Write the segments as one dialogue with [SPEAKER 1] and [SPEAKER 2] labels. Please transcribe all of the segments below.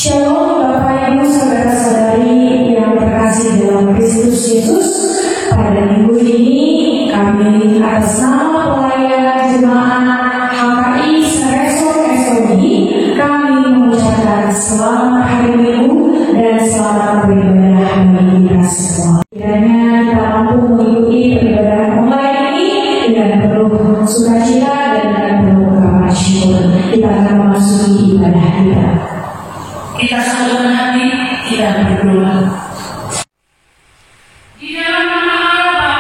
[SPEAKER 1] Shalom Bapak Ibu Saudara-saudari yang terkasih dalam Kristus Yesus. Pada minggu ini kami atas nama pelayan jemaat HKI Saresor SOD kami mengucapkan selamat hari Minggu dan selamat beribadah bagi kita semua. Kiranya kita mampu mengikuti peribadahan online ini dengan penuh sukacita dan dengan penuh ungkapan syukur. Kita akan memasuki ibadah kita. Kita satukan hati, kita berdoa.
[SPEAKER 2] Di dalam nama Allah Bapa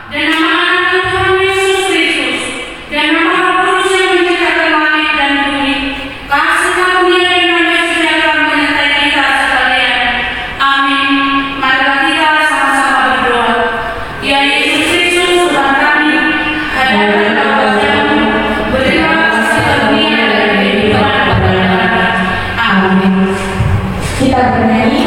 [SPEAKER 2] dan nama Anak Tuhan Yesus Kristus dan nama Roh Kudus yang menciptakan langit dan bumi, kasih karunia dan damai sejahtera menyertai kita sekalian. Amin. Marilah kita sama-sama berdoa. Ya Yesus Kristus Tuhan kami, hadiahkan wajah-Mu, berilah kasih karunia dan kehidupan kepada kami. Amin.
[SPEAKER 1] Kita bernyanyi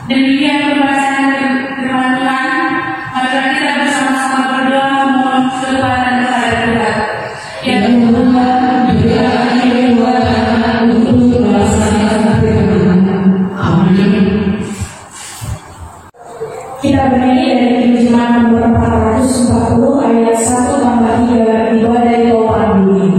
[SPEAKER 2] Demikian pembacaan firman Tuhan. Mari kita bersama-sama berdoa memohon kekuatan kepada Tuhan. Ya Tuhan, berikan kekuatan untuk melaksanakan firman. Amin.
[SPEAKER 1] Kita bernyanyi dari Terjemahan nomor 440 ayat 1 tambah 3 dibawa dari Topan Bumi.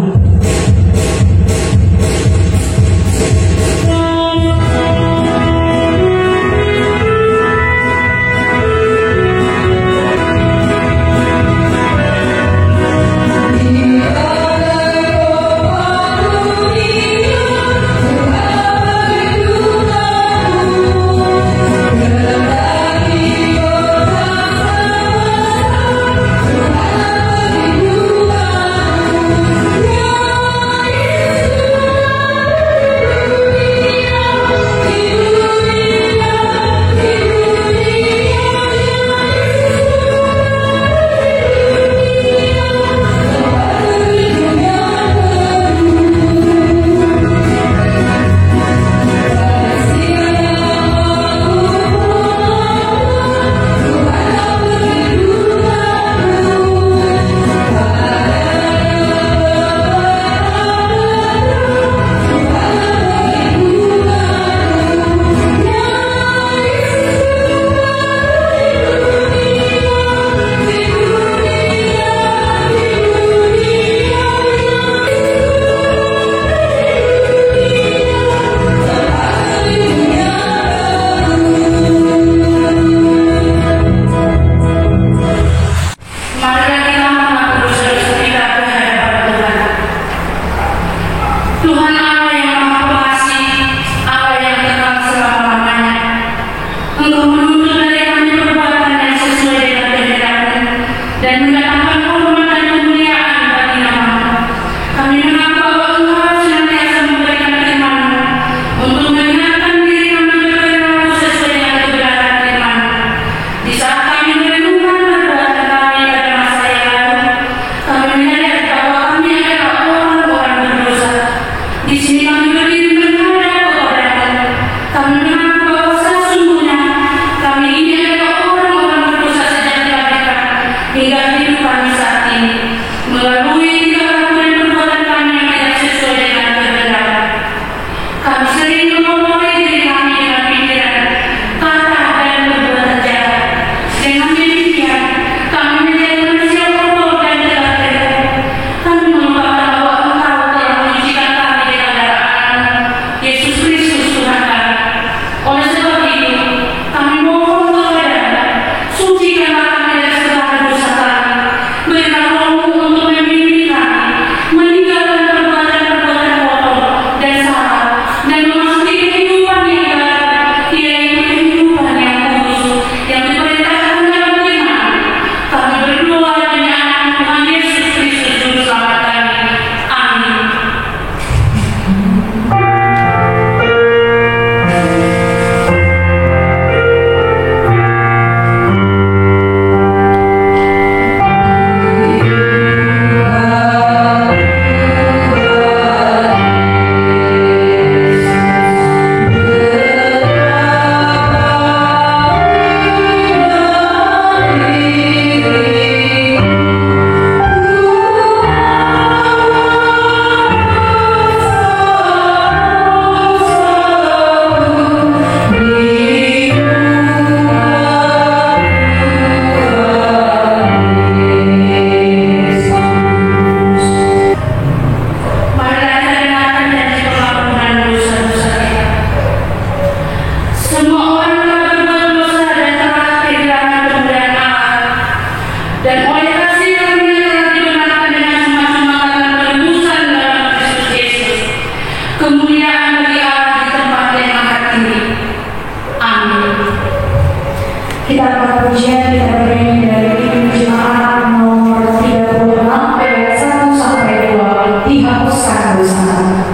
[SPEAKER 1] Kita akan pujian, kita bernyanyi dari Terjemahan nomor 36 ayat 1 sampai 2 dihapuskan bersama.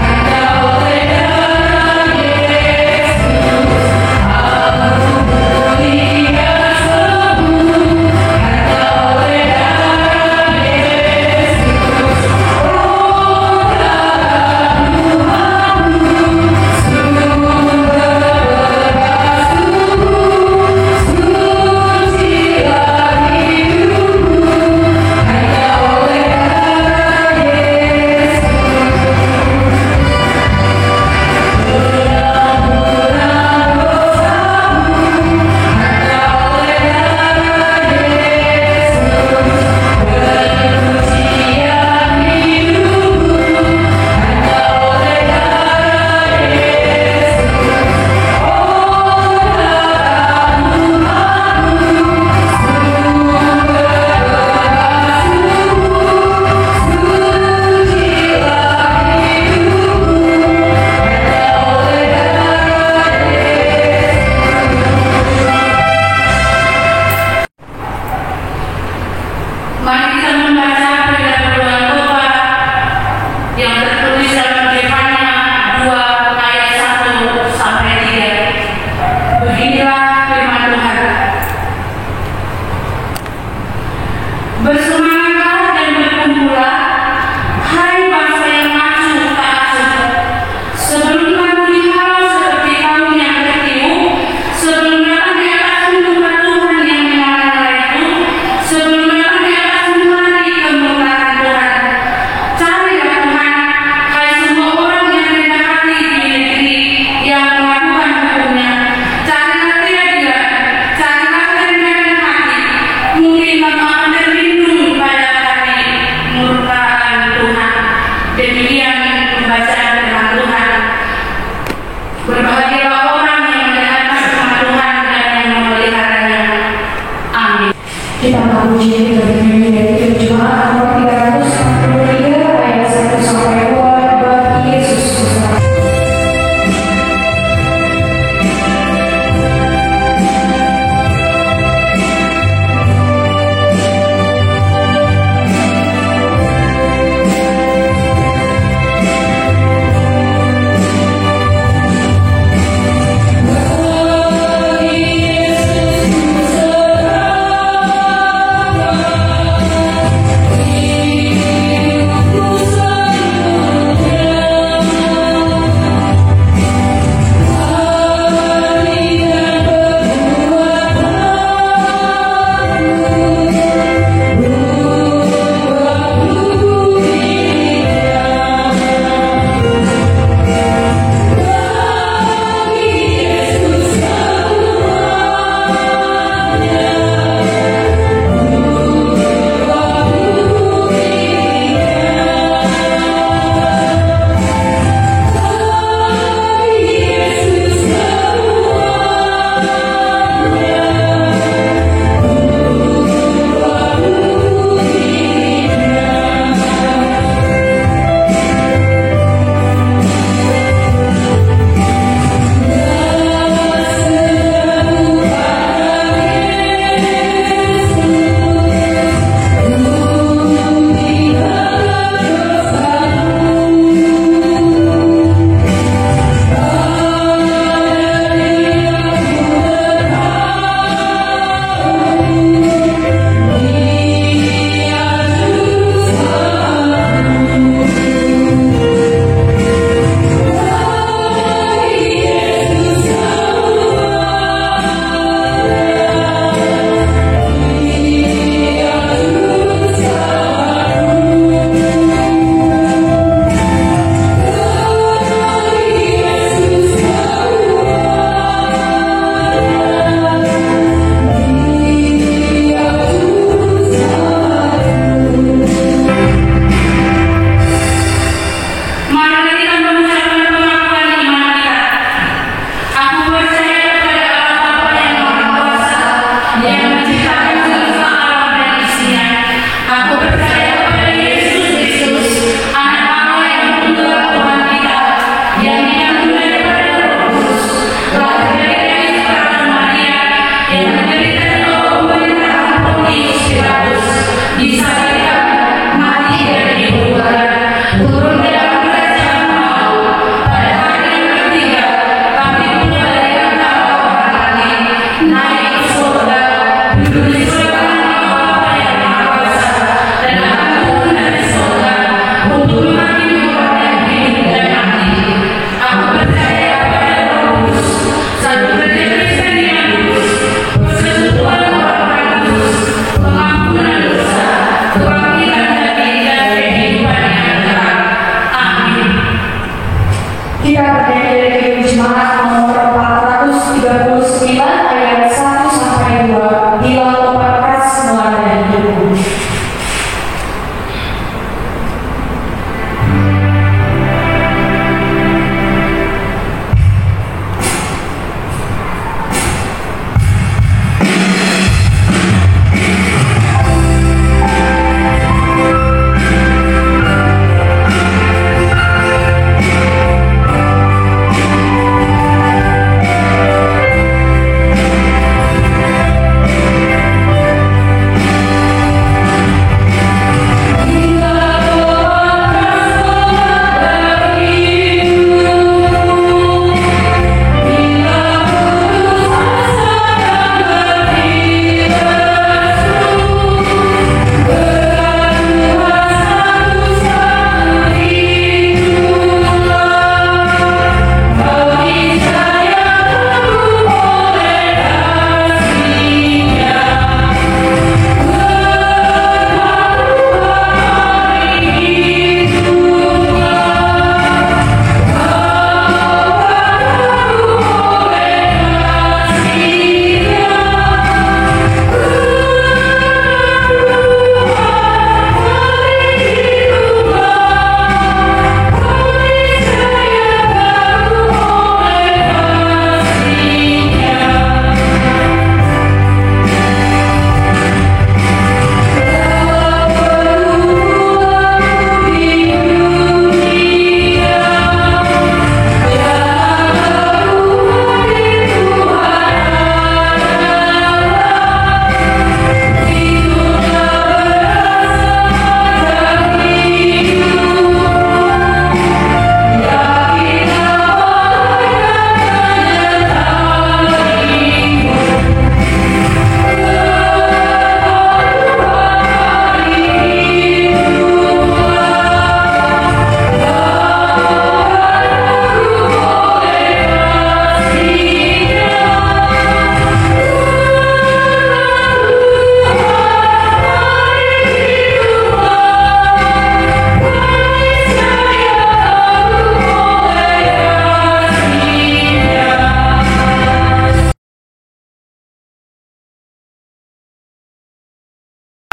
[SPEAKER 2] Hanya oleh Mari kita mengucapkan pengakuan iman kita. Aku percaya pada Allah Bapa yang Maha Kuasa, yang menciptakan segala alam dan isinya. Aku percaya pada Yesus Kristus, Anak Allah yang tunggal Tuhan kita, yang dikandung daripada Roh Kudus, lahir dari Santa Maria, yang menderita di bawah pemerintahan Pontius Pilatus, disalibkan, mati dan dikuburkan, turun ke dalam kerajaan maut, pada hari yang ketiga bangkit dari antara orang mati, naik ke surga, duduk di sebelah kanan Bapa yang Maha Kuasa, dan akan turun dari surga untuk menghakimi orang yang hidup dan mati. Aku percaya pada Roh Kudus, satu gereja Kristen yang kudus, persekutuan orang-orang kudus, pengampunan dosa, kebangkitan dari dan kehidupan yang kekal. Amin.
[SPEAKER 1] Kita berdiri dari jemaat nomor 439 ayat 1 sampai 2. Hilal Keras meladani hidupku.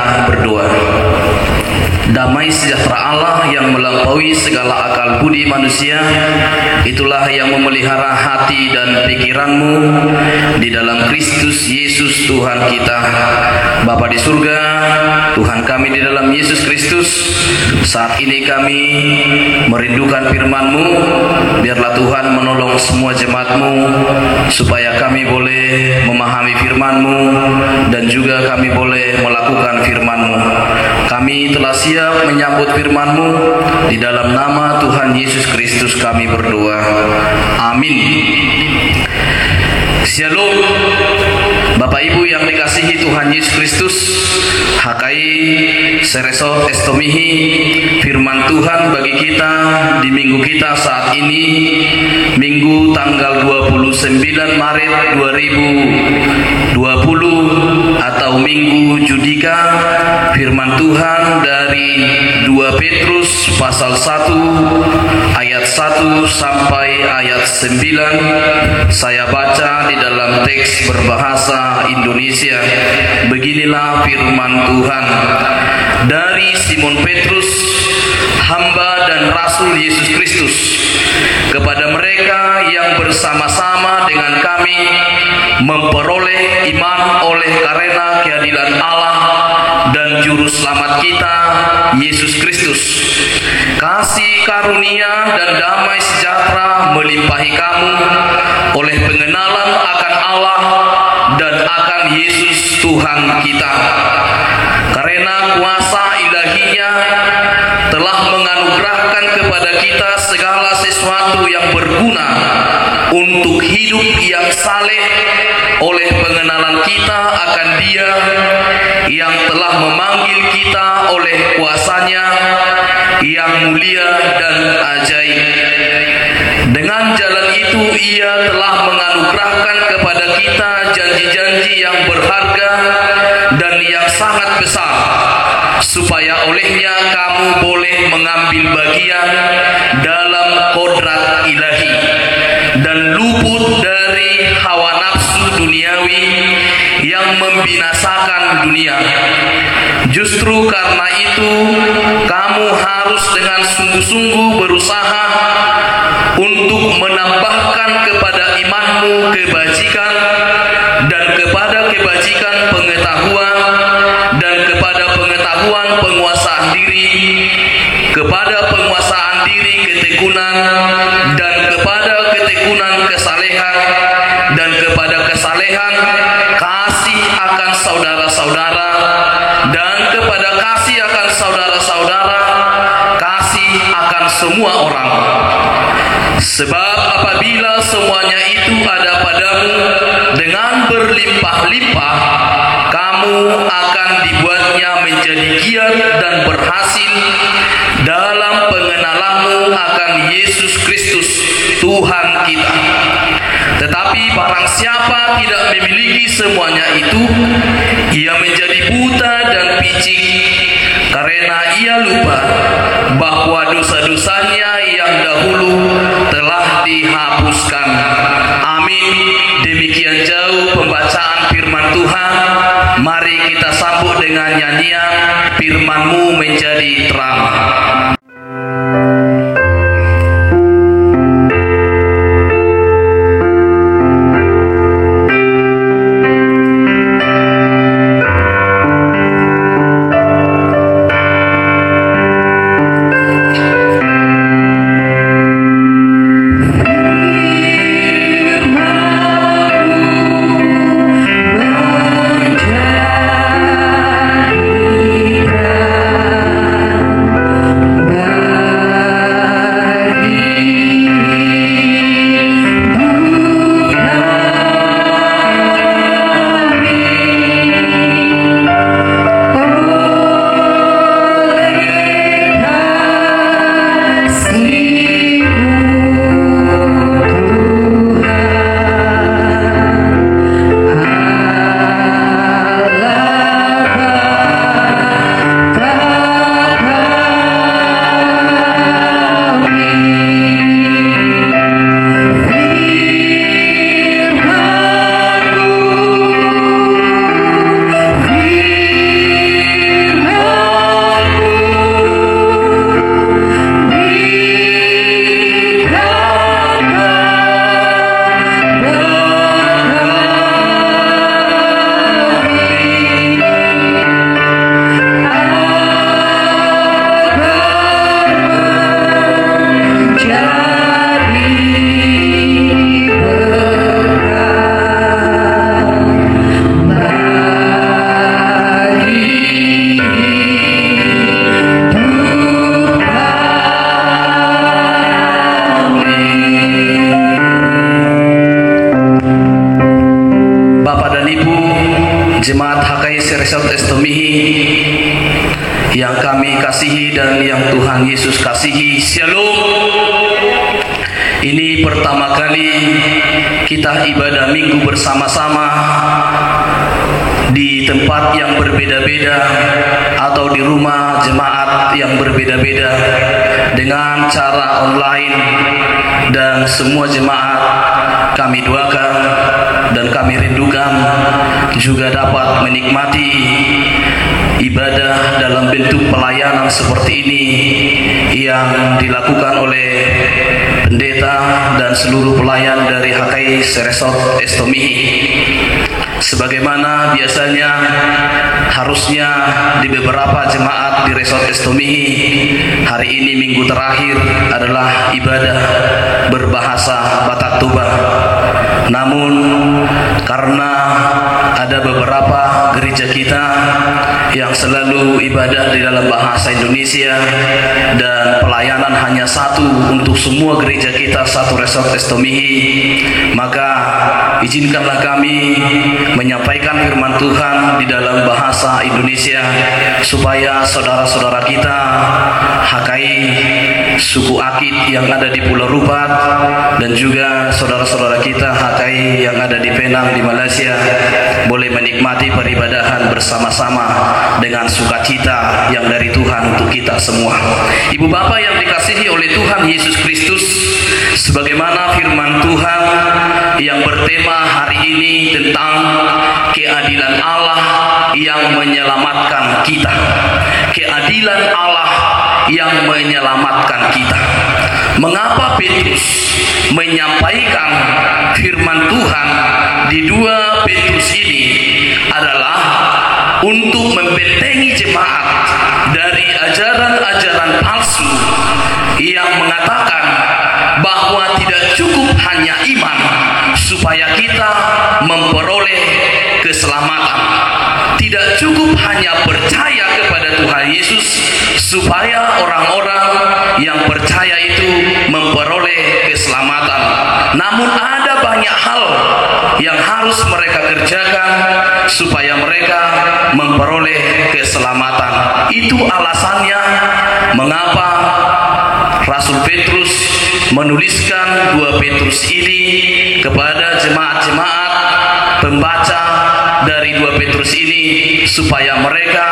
[SPEAKER 3] Berdoa. Damai sejahtera Allah yang melampaui segala akal budi manusia, itulah yang memelihara hati dan pikiranmu di dalam Kristus Yesus Tuhan kita. Bapa di surga, Tuhan kami di dalam Yesus Kristus, saat ini kami merindukan firman-Mu. Biarlah Tuhan menolong semua jemaat-Mu supaya kami boleh memahami firman-Mu dan juga kami boleh melakukan firman-Mu. Kami telah siap menyambut firman-Mu. Di dalam nama Tuhan Yesus Kristus kami berdoa. Amin. Shalom. Bapak Ibu yang dikasihi Tuhan Yesus Kristus, Hakai Sereso Estomihi, firman Tuhan bagi kita di minggu kita saat ini, Minggu tanggal 29 Maret 2020 atau Minggu Judika. Firman Tuhan dari 2 Petrus pasal 1 ayat 1 sampai ayat 9. Saya baca di dalam teks berbahasa Indonesia. Beginilah firman Tuhan. dari Simon Petrus, hamba dan rasul Yesus Kristus, kepada mereka yang bersama-sama dengan kami memperoleh iman oleh karena keadilan Allah dan juru selamat kita Yesus Kristus. Kasih karunia dan damai sejahtera melimpahi kamu oleh pengenalan akan Allah dan akan Yesus Tuhan kita. Karena kuasa ilahinya telah menganugerahkan kepada kita segala sesuatu yang berguna untuk hidup yang saleh oleh pengenalan kita akan Dia yang telah memanggil kita oleh kuasanya yang mulia dan ajaib. Dengan jalan itu Ia telah menganugerahkan kepada kita janji-janji yang berharga dan yang sangat besar, supaya olehnya kamu boleh mengambil bagian dalam kodrat ilahi dan luput dari hawa nafsu duniawi yang membinasakan dunia. Justru karena itu kamu harus dengan sungguh-sungguh berusaha untuk menambahkan kepada imanmu kebajikan, dan kepada kebajikan pengetahuan, dan kepada pengetahuan penguasaan diri, kepada penguasaan diri ketekunan, dan kepada ketekunan kesalehan, dan kepada kesalehan kasih akan saudara-saudara, dan kepada kasih akan saudara-saudara kasih akan semua orang. Sebab apabila semuanya itu ada padamu dengan berlimpah-limpah, kamu akan dibuatnya menjadi giat dan berhasil dalam pengenalanmu akan Yesus Kristus Tuhan kita. Tetapi barang siapa tidak memiliki semuanya itu, ia menjadi buta dan picik, karena ia lupa bahwa dosa-dosanya yang dahulu telah dihapuskan. Amin. Demikian jauh pembacaan firman Tuhan. Mari kita sambut dengan nyanyian firman-Mu menjadi terang. Jemaat HKI Seresot Estomihi yang kami kasihi dan yang Tuhan Yesus kasihi, Shalom. Ini pertama kali kita ibadah minggu bersama-sama di tempat yang berbeda-beda atau di rumah jemaat yang berbeda-beda dengan cara online, dan semua jemaat kami doakan dan kami rindukan juga dapat menikmati ibadah dalam bentuk pelayanan seperti ini yang dilakukan oleh pendeta dan seluruh pelayan dari HKI Seresot Estomihi. Sebagaimana biasanya harusnya di beberapa jemaat di Resort Estomihi, hari ini minggu terakhir adalah ibadah berbahasa Batak Toba. Namun karena ada beberapa gereja kita yang selalu ibadah di dalam bahasa Indonesia dan pelayanan hanya satu untuk semua gereja kita, satu Resort Estomihi, maka izinkanlah kami menyampaikan firman Tuhan di dalam bahasa Indonesia supaya saudara-saudara kita HKI suku Akit yang ada di Pulau Rupat dan juga saudara-saudara kita HKI yang ada di Penang di Malaysia boleh menikmati peribadahan bersama-sama dengan sukacita yang dari Tuhan untuk kita semua. Ibu bapak yang dikasihi oleh Tuhan Yesus Kristus, sebagaimana firman Tuhan yang bertema hari ini tentang keadilan Allah yang menyelamatkan kita. Keadilan Allah yang menyelamatkan kita. Mengapa Petrus menyampaikan firman Tuhan di 2 Petrus ini adalah untuk membentengi jemaat dari ajaran-ajaran palsu yang mengatakan bahwa tidak cukup hanya iman supaya kita memperoleh keselamatan. Tidak cukup hanya percaya kepada Tuhan Yesus supaya orang-orang yang percaya itu memperoleh keselamatan. Namun ada banyak hal yang harus mereka kerjakan supaya mereka memperoleh keselamatan. Itu alasannya mengapa Rasul Petrus menuliskan 2 Petrus ini kepada jemaat-jemaat pembaca dari 2 Petrus ini supaya mereka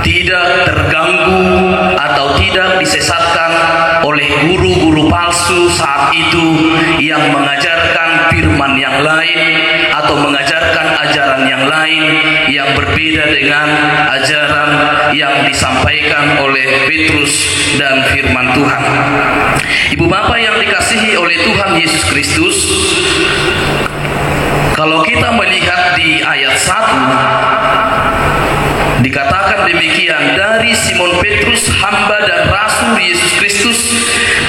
[SPEAKER 3] tidak terganggu atau tidak disesatkan oleh guru-guru palsu saat itu yang mengajarkan firman yang lain atau mengajarkan ajaran yang lain yang berbeda dengan ajaran yang disampaikan oleh Petrus dan firman Tuhan. Ibu bapak yang dikasihi oleh Tuhan Yesus Kristus, kalau kita melihat di ayat 1 dikatakan demikian, dari Simon Petrus hamba dan rasul Yesus Kristus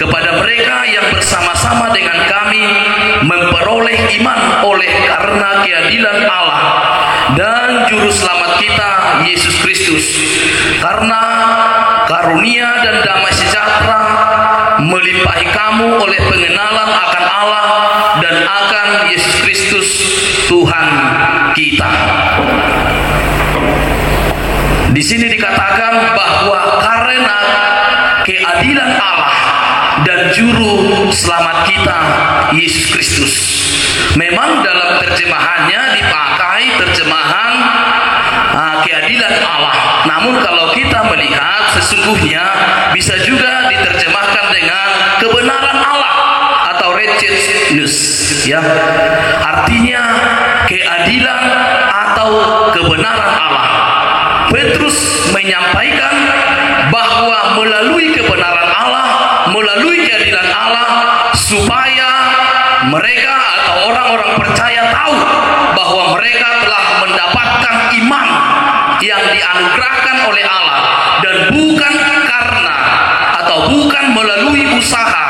[SPEAKER 3] kepada mereka yang bersama-sama dengan kami memperoleh iman oleh karena keadilan Allah dan juru selamat kita Yesus Kristus, karena karunia dan damai sejahtera melimpahi kamu oleh pengenalan akan Allah dan akan Yesus Kristus Tuhan kita. Di sini dikatakan bahwa karena keadilan Allah dan juru selamat kita Yesus Kristus. Memang dalam terjemahannya dipakai terjemahan keadilan Allah. Namun kalau kita melihat sesungguhnya bisa juga diterjemahkan dengan kebenaran Allah atau righteousness, ya. Artinya keadilan atau kebenaran Allah. Petrus menyampaikan bahwa melalui kebenaran Allah, melalui keadilan Allah, supaya mereka atau orang-orang percaya tahu bahwa mereka telah mendapatkan iman yang dianugerahkan oleh Allah, dan bukan karena atau bukan melalui usaha,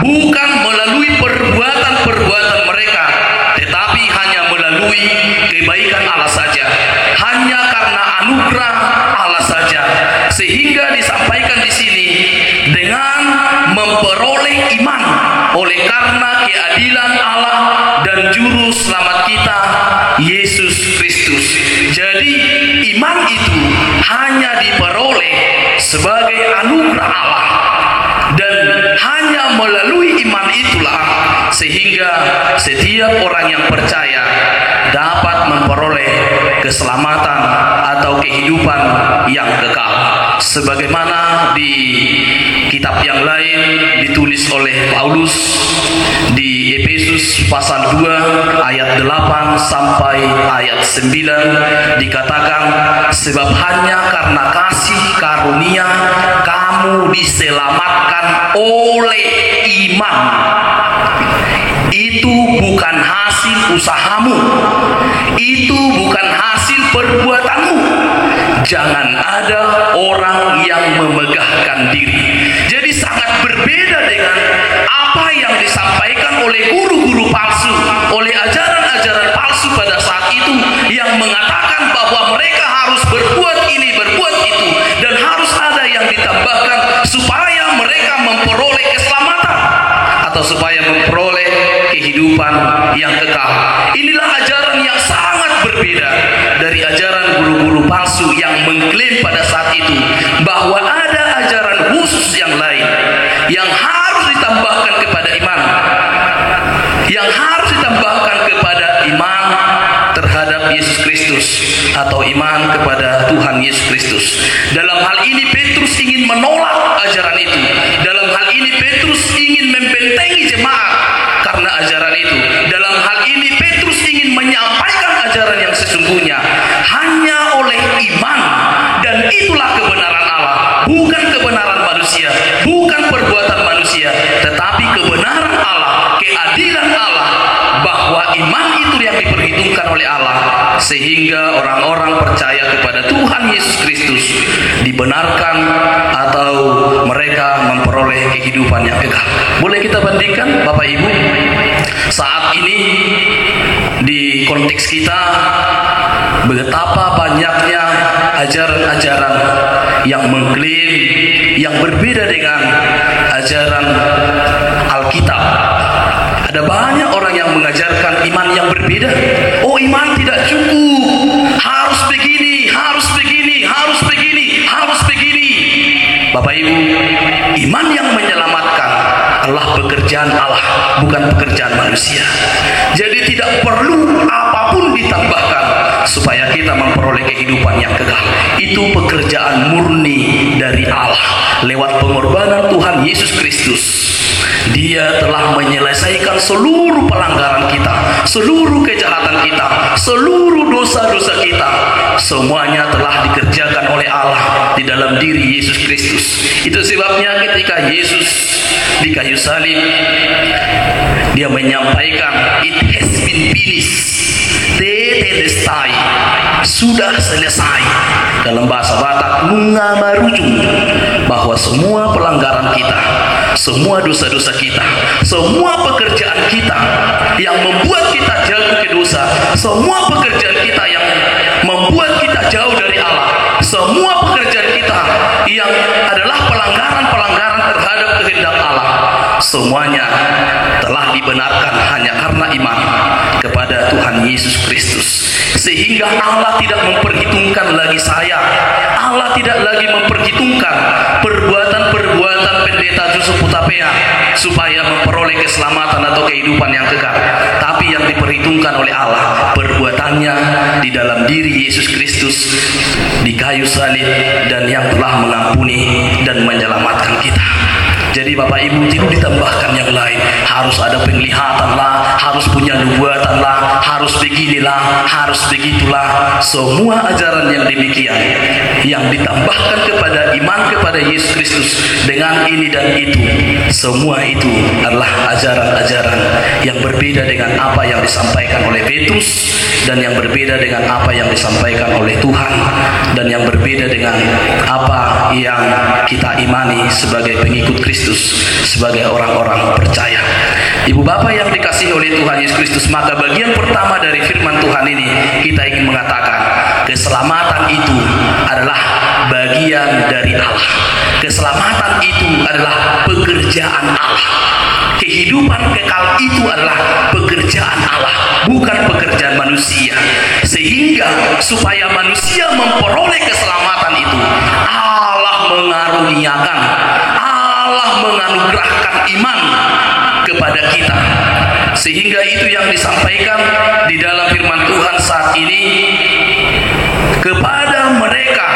[SPEAKER 3] bukan melalui perbuatan-perbuatan mereka, tetapi hanya melalui kebaikan Allah saja, hanya karena anugerah Allah saja. Sehingga disampaikan di sini dengan memperoleh iman oleh karena keadilan Allah dan juru selamat kita Yesus Kristus. Jadi iman itu hanya diperoleh sebagai anugerah Allah, dan hanya melalui iman itulah sehingga setiap orang yang percaya dapat memperoleh keselamatan atau kehidupan yang kekal. Sebagaimana di kitab yang lain ditulis oleh Paulus di Efesus pasal 2 ayat 8 sampai ayat 9 dikatakan, sebab hanya karena kasih karunia kamu diselamatkan oleh iman. Itu bukan hasil usahamu, itu bukan hasil perbuatanmu. Jangan ada orang yang memegahkan diri. Jadi sangat berbeda dengan apa yang disampaikan oleh guru-guru palsu, oleh ajaran-ajaran palsu pada saat itu, yang mengatakan bahwa mereka harus berbuat ini, berbuat itu, dan harus ada yang ditambahkan supaya mereka memperoleh keselamatan atau supaya memperoleh kehidupan yang kekal. Inilah ajaran yang sangat berbeda dari ajaran guru-guru palsu yang mengklaim pada saat itu bahwa ada ajaran khusus yang lain yang harus ditambahkan kepada iman, yang harus ditambahkan kepada iman terhadap Yesus Kristus atau iman kepada Tuhan Yesus Kristus. Dalam hal ini Petrus ingin menolak ajaran itu. Dalam hal ini Petrus ingin membentengi jemaat karena ajaran itu. Dalam hal ini Petrus ingin menyampaikan ajaran yang sesungguhnya hanya oleh iman, dan itulah kebenaran Allah, bukan kebenaran manusia, bukan perbuatan manusia, tetapi kebenaran Allah, keadilan Allah, bahwa iman itu yang diperhitungkan oleh Allah sehingga orang-orang percaya kepada Tuhan Yesus Kristus dibenarkan atau mereka memperoleh kehidupan yang kekal. Boleh kita bandingkan Bapak Ibu, saat ini di konteks kita betapa banyaknya ajaran-ajaran yang mengklaim yang berbeda dengan ajaran Alkitab. Ada banyak orang yang mengajarkan iman yang berbeda. Oh, iman tidak cukup, harus begini, harus begini, harus begini, harus begini. Bapak Ibu, iman yang menyelamatkan adalah pekerjaan Allah, bukan pekerjaan manusia. Jadi tidak perlu apapun ditambahkan supaya kita memperoleh kehidupan yang kekal. Itu pekerjaan murni dari Allah lewat pengorbanan Tuhan Yesus Kristus. Dia telah menyelesaikan seluruh pelanggaran kita, seluruh kejahatan kita, seluruh dosa-dosa kita. Semuanya telah dikerjakan oleh Allah di dalam diri Yesus Kristus. Itu sebabnya ketika Yesus di kayu salib, dia menyampaikan, it has been finished, tetelestai, sudah selesai. Dalam bahasa Batak, nunga marujung, bahwa semua pelanggaran kita, semua dosa-dosa kita, semua pekerjaan kita yang membuat kita jatuh ke dosa, semua pekerjaan kita yang membuat kita jauh dari Allah, semua pekerjaan kita yang adalah pelanggaran-pelanggaran terhadap kehendak Allah, semuanya telah dibenarkan hanya karena iman kepada Tuhan Yesus Kristus. Sehingga Allah tidak memperhitungkan lagi saya, Allah tidak lagi memperhitungkan perbuatan-perbuatan pendeta Joseph Hutapea supaya memperoleh keselamatan atau kehidupan yang kekal. Tapi yang diperhitungkan oleh Allah perbuatannya di dalam diri Yesus Kristus di kayu salib, dan yang telah mengampuni dan menyelamatkan kita. Jadi Bapak Ibu, tidak ditambahkan yang lain. Harus ada penglihatan lah, harus punya nubuatan lah, harus beginilah, harus begitulah. Semua ajaran yang demikian yang ditambahkan kepada iman kepada Yesus Kristus dengan ini dan itu, semua itu adalah ajaran-ajaran yang berbeda dengan apa yang disampaikan oleh Petrus, dan yang berbeda dengan apa yang disampaikan oleh Tuhan, dan yang berbeda dengan apa yang kita imani sebagai pengikut Kristus, sebagai orang-orang percaya. Ibu bapak yang dikasihi oleh Tuhan Yesus Kristus, maka bagian pertama dari firman Tuhan ini kita ingin mengatakan keselamatan itu adalah bagian dari Allah. Keselamatan itu adalah pekerjaan Allah. Kehidupan kekal itu adalah pekerjaan Allah, bukan pekerjaan manusia. Sehingga supaya manusia memperoleh keselamatan itu, Allah mengaruniakan, Allah menganugerahkan iman kepada kita. Sehingga itu yang disampaikan di dalam firman Tuhan saat ini, kepada mereka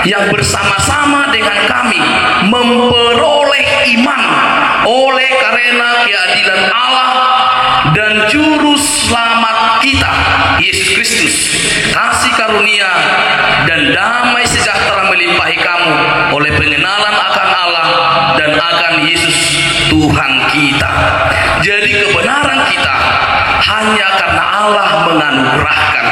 [SPEAKER 3] yang bersama-sama dengan kami memperoleh iman oleh karena keadilan Allah dan juru selamat kita Yesus Kristus, kasih karunia dan damai sejahtera melimpahi kamu oleh pengenalan akan Allah dan akan Yesus Tuhan kita. Jadi kebenaran kita hanya karena Allah menganugerahkan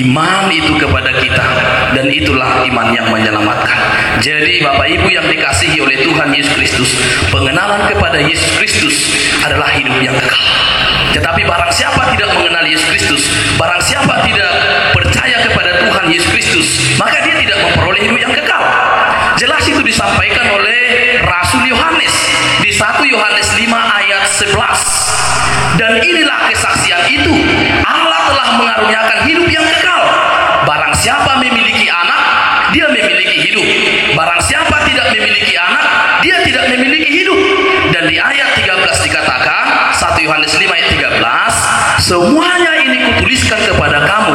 [SPEAKER 3] iman itu kepada kita, dan itulah iman yang menyelamatkan. Jadi Bapak Ibu yang dikasihi oleh Tuhan Yesus Kristus, pengenalan kepada Yesus Kristus adalah hidup yang kekal. Tetapi barang siapa tidak mengenal Yesus Kristus, barang siapa tidak percaya kepada Tuhan Yesus Kristus, maka dia tidak memperoleh hidup yang kekal. Jelas itu disampaikan oleh Rasul Yohanes di 1 Yohanes 5 ayat 11. Dan inilah kesaksian itu, Allah telah mengaruniakan hidup yang kekal. Barang siapa memiliki anak, dia memiliki hidup. Barang siapa tidak memiliki anak, dia tidak memiliki hidup. Dan di ayat 13 dikatakan, 1 Yohanes 5 ayat 13, semuanya ini kutuliskan kepada kamu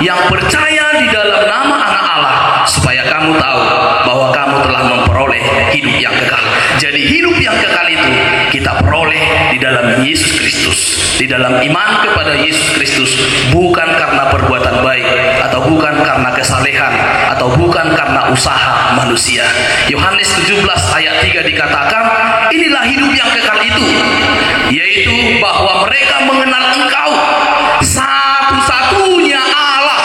[SPEAKER 3] yang percaya di dalam nama anak Allah, supaya kamu tahu bahwa kamu telah memperoleh hidup yang kekal. Jadi hidup yang kekal itu kita peroleh di dalam Yesus Kristus, di dalam iman kepada Yesus Kristus, bukan karena perbuatan baik, atau bukan karena kesalehan, atau bukan karena usaha manusia. Yohanes 17 ayat 3 dikatakan, inilah hidup yang kekal itu, yaitu bahwa mereka mengenal Engkau satu-satunya Allah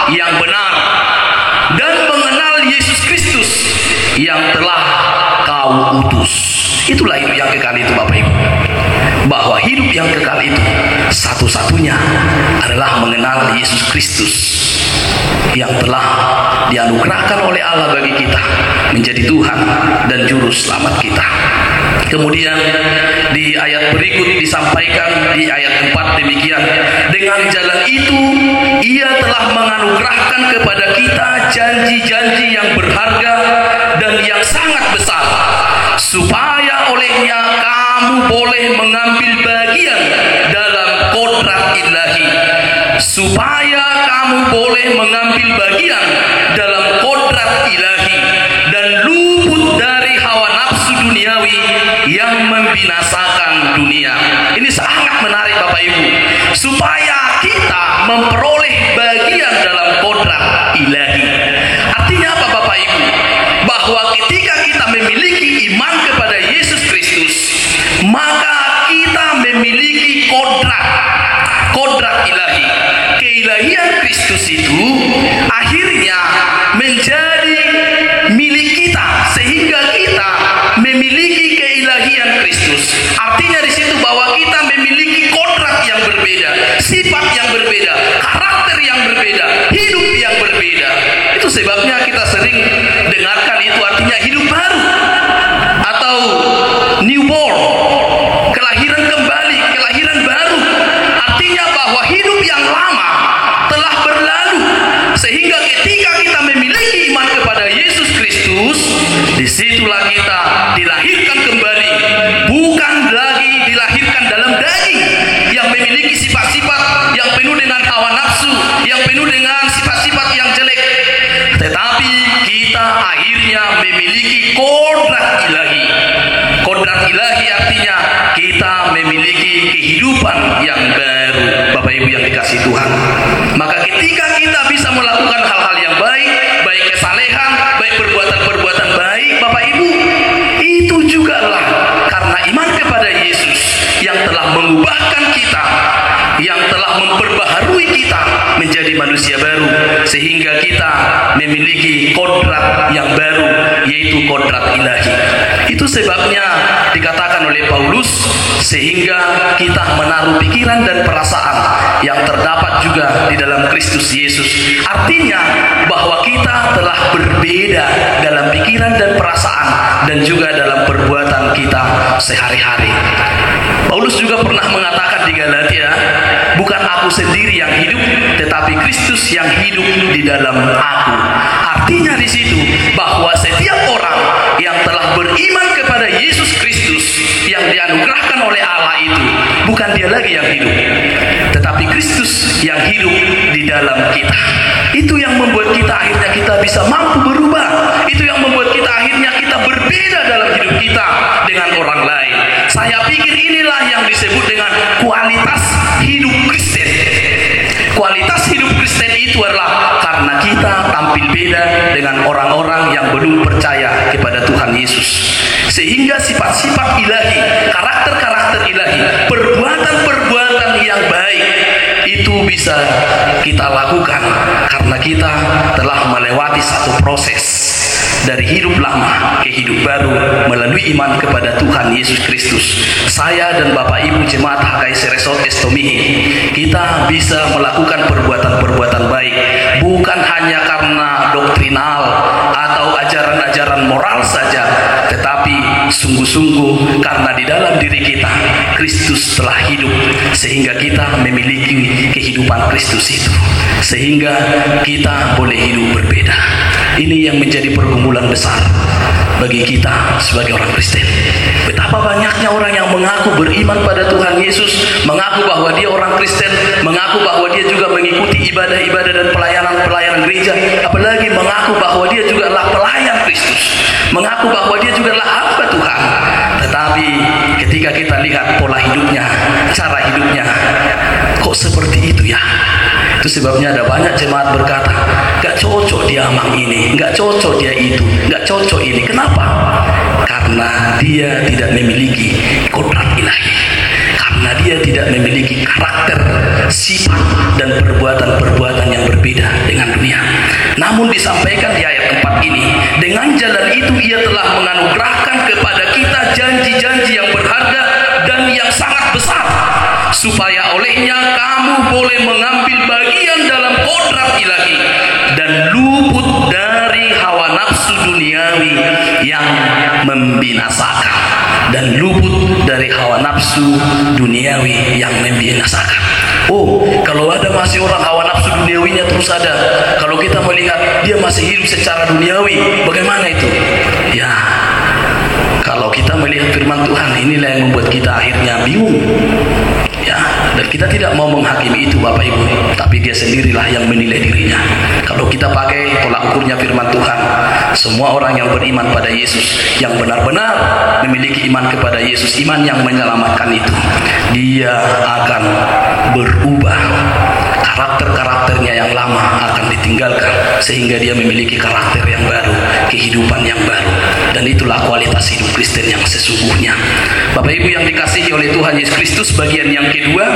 [SPEAKER 3] yang benar, dan mengenal Yesus Kristus yang telah Kau utus. Itulah hidup yang kekal itu, Bapak Ibu. Bahwa hidup yang kekal itu satu-satunya adalah mengenal Yesus Kristus yang telah dianugerahkan oleh Allah bagi kita menjadi Tuhan dan juru selamat kita. Kemudian di ayat berikut disampaikan di ayat 4 demikian, dengan jalan itu Ia telah menganugerahkan kepada kita janji-janji yang berharga dan yang sangat besar, supaya olehnya kamu boleh mengambil bagian dalam kodrat ilahi, supaya kamu boleh mengambil bagian dalam kodrat ilahi dan luput dari hawa nafsu duniawi yang membinasakan dunia. Ini sangat menarik Bapak Ibu, supaya kita memperoleh bagian dalam kodrat ilahi. Artinya apa Bapak Ibu? Bahwa ketika kita memiliki iman kepada Yesus Kristus, maka kita memiliki kodrat ilahi. Keilahian Kristus itu akhirnya menjadi milik kita, sehingga kita memiliki keilahian Kristus. Artinya di situ bahwa kita memiliki kodrat yang berbeda, sifat yang berbeda, karakter yang berbeda, hidup yang berbeda. Itu sebabnya kita sering dengarkan itu artinya hidup baru atau newborn, kelahiran kembali, kelahiran baru. Artinya bahwa hidup yang lama telah berlalu, sehingga ketika kita memiliki iman kepada Yesus Kristus, disitulah kita dilahirkan kembali, bukan lagi dilahirkan dalam daging yang memiliki sifat-sifat yang penuh dengan hawa nafsu, yang penuh dengan sifat-sifat yang jelek, tetapi kita akhirnya memiliki kodrat ilahi. Kodrat ilahi artinya kita memiliki kehidupan yang baru, Bapak Ibu yang dikasihi Tuhan. Maka ketika kita bisa melakukan hal-hal yang baik, baik kesalehan, baik perbuatan-perbuatan baik, Bapak Ibu, itu jugalah karena iman kepada Yesus yang telah mengubahkan kita, yang telah memperbaharui kita menjadi manusia baru, sehingga kita memiliki kodrat yang baru, yaitu kodrat ilahi. Itu sebabnya dikatakan oleh Paulus, sehingga kita menaruh pikiran dan perasaan yang terdapat juga di dalam Kristus Yesus. Artinya bahwa kita telah berbeda dalam pikiran dan perasaan, dan juga dalam perbuatan kita sehari-hari. Paulus juga pernah mengatakan di Galatia, bukan aku sendiri yang hidup, tetapi Kristus yang hidup di dalam aku. Artinya di situ bahwa setiap orang yang telah beriman kepada Yesus Kristus yang dianugerahkan oleh Allah itu, bukan dia lagi yang hidup, tetapi tapi Kristus yang hidup di dalam kita. Itu yang membuat kita akhirnya kita bisa mampu berubah. Itu yang membuat kita akhirnya kita berbeda dalam hidup kita dengan orang lain. Saya pikir inilah yang disebut dengan kualitas hidup Kristen. Kualitas hidup Kristen itu adalah karena kita tampil beda dengan orang-orang yang belum percaya kepada Tuhan Yesus. Sehingga sifat-sifat ilahi, karakter-karakter ilahi, perbuatan-perbuatan yang baik itu bisa kita lakukan karena kita telah melewati satu proses dari hidup lama ke hidup baru melalui iman kepada Tuhan Yesus Kristus. Saya dan Bapak Ibu Jemaat HKS Resort Estomihi, kita bisa melakukan perbuatan-perbuatan baik bukan hanya karena doktrinal atau ajaran-ajaran moral saja, tetapi sungguh-sungguh karena di dalam diri kita Kristus telah hidup, sehingga kita memiliki kehidupan Kristus itu, sehingga kita boleh hidup berbeda. Ini yang menjadi pergumulan besar bagi kita sebagai orang Kristen. Betapa banyaknya orang yang mengaku beriman pada Tuhan Yesus, mengaku bahwa dia orang Kristen, mengaku bahwa dia juga mengikuti ibadah-ibadah dan pelayanan gereja, apalagi mengaku bahwa dia juga adalah pelayan Kristus, mengaku bahwa dia juga adalah hamba Tuhan. Tetapi ketika kita lihat pola hidupnya, cara hidupnya, kok seperti itu ya? Itu sebabnya ada banyak jemaat berkata, gak cocok dia amang ini, gak cocok dia itu, gak cocok ini. Kenapa? Karena dia tidak memiliki kodrat ilahi, karena dia tidak memiliki karakter, sifat, dan perbuatan-perbuatan yang berbeda dengan dunia. Namun disampaikan di ayat 4 ini, dengan jalan itu ia telah menganugerahkan kepada kita janji-janji yang berharga dan yang sangat besar, supaya olehnya kamu boleh mengambil bagian dalam kodrat ilahi dan luput dari hawa nafsu duniawi yang membinasakan, dan luput dari hawa nafsu duniawi yang membinasakan. Oh, kalau ada masih orang hawa nafsu duniawinya terus ada, kalau kita melihat dia masih hidup secara duniawi, bagaimana itu? Ya, kalau kita melihat firman Tuhan, inilah yang membuat kita akhirnya bingung. Ya, dan kita tidak mau menghakimi itu Bapak Ibu, tapi dia sendirilah yang menilai dirinya. Kalau kita pakai tolak ukurnya firman Tuhan, semua orang yang beriman pada Yesus, yang benar-benar memiliki iman kepada Yesus, iman yang menyelamatkan itu, dia akan berubah. Karakter-karakternya yang lama akan ditinggalkan, sehingga dia memiliki karakter yang baru, kehidupan yang baru. Dan itulah kualitas hidup Kristen yang sesungguhnya. Bapak Ibu yang dikasihi oleh Tuhan Yesus Kristus, bagian yang kedua,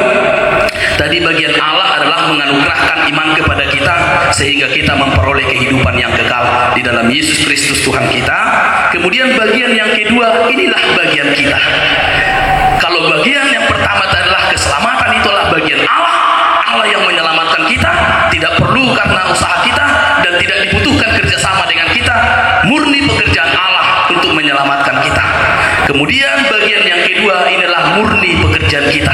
[SPEAKER 3] tadi bagian Allah adalah menganugerahkan iman kepada kita, sehingga kita memperoleh kehidupan yang kekal di dalam Yesus Kristus Tuhan kita. Kemudian bagian yang kedua, inilah bagian kita. Kalau bagian yang pertama adalah keselamatan, itulah bagian Allah. Allah yang menyelamatkan kita, tidak perlu karena usaha kita dan tidak dibutuhkan kerjasama dengan kita, murni pekerjaan Allah untuk menyelamatkan kita. Kemudian bagian yang kedua inilah murni pekerjaan kita